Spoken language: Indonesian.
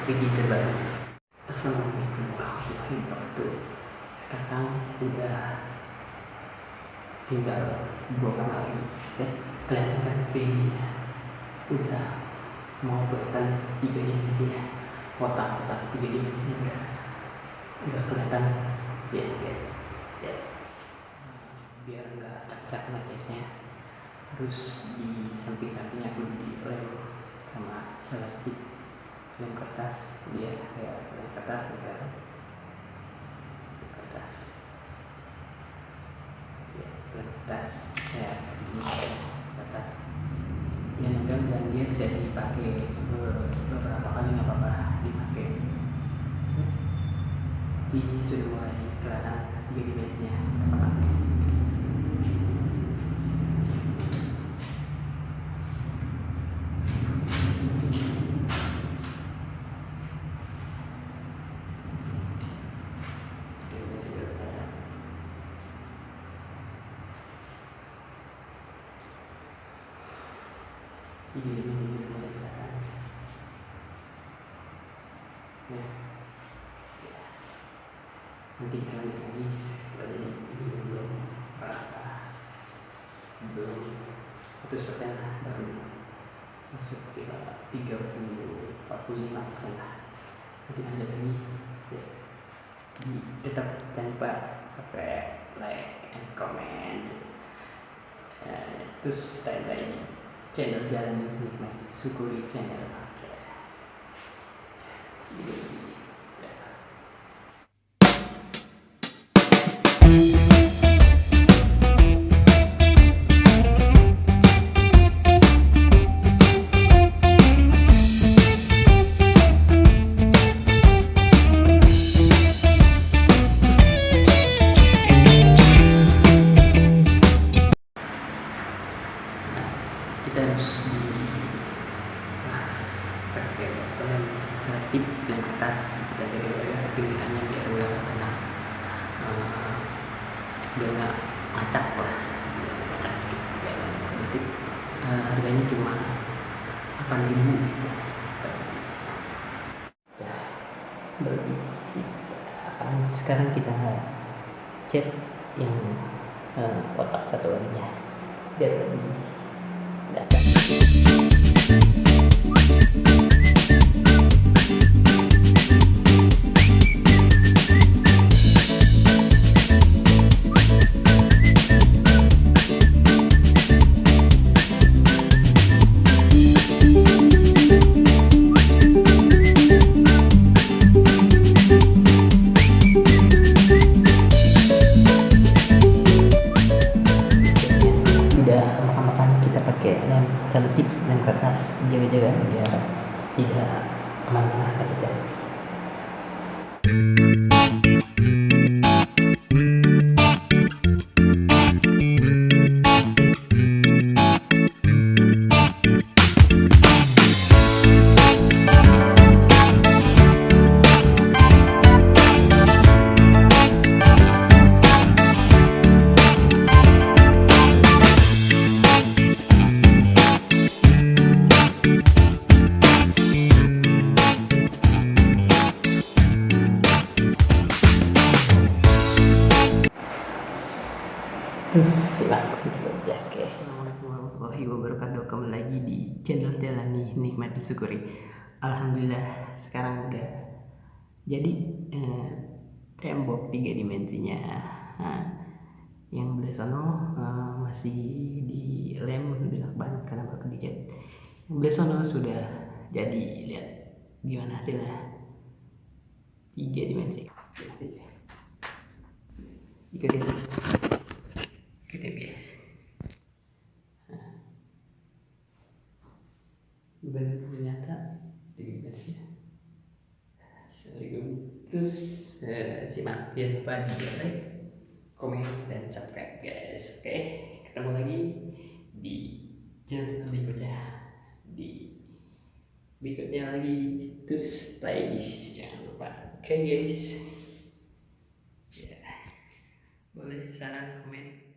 video terbaru. Assalamualaikum warahmatullahi wabarakatuh. Sekarang udah tinggal 2 kamar lagi ya. Kelihatan kan videonya udah mau kelihatan 3 dimensinya, kotak-kotak 3 dimensinya udah kelihatan ya guys ya. Biar enggak acak-acak ngecasnya, terus di samping-sampingnya aku dilem sama selotip lem kertas, dia kayak lem kertas ya, kertas ya, lem kertas ya, kertas dia nempel dan dia bisa dipakai beberapa kali, nggak apa-apa dipakai. Ini sudah mulai kelihatan 3 dimensinya teman-teman. Ini dimensinya mulai kelihatan. Nah, nanti kita lanjut lagi setelah ini belum belum 100% lah, baru masuk ke 30-45% lah. Nanti lanjut lagi ya. Tetap jangan lupa subscribe, like, and comment. Terus tanda ini channel Jalan Nikmati Syukuri channel. Kita harus pakai lem selotip, lem kertas. Kita jaga pilihannya biar udah kena biar nggak macet lah, harganya cuma 8.000 ya. Berarti sekarang kita cat yang kotak satu aja biar lebih datang. Kita pakai lem selotip, lem kertas, jaga-jaga biar tidak kemana-mana kita. Terus langsung saja. Oke, assalamualaikum warahmatullahi wabarakatuh. Kembali lagi di channel Jalani Nikmati Syukuri. Alhamdulillah sekarang udah jadi tembok 3 dimensinya. Yang belah sono masih di lem dilakban karena baru dicat. Yang belah sono sudah jadi. Lihat gimana hasilnya, 3 dimensi. Ikutin kita guys. Benar ternyata dimensinya. Terus simak, jangan lupa di like, komen, dan subscribe guys. Oke, ketemu lagi di channel berikutnya, lagi. Terus stay, jangan lupa. Oke guys ya, boleh saran komen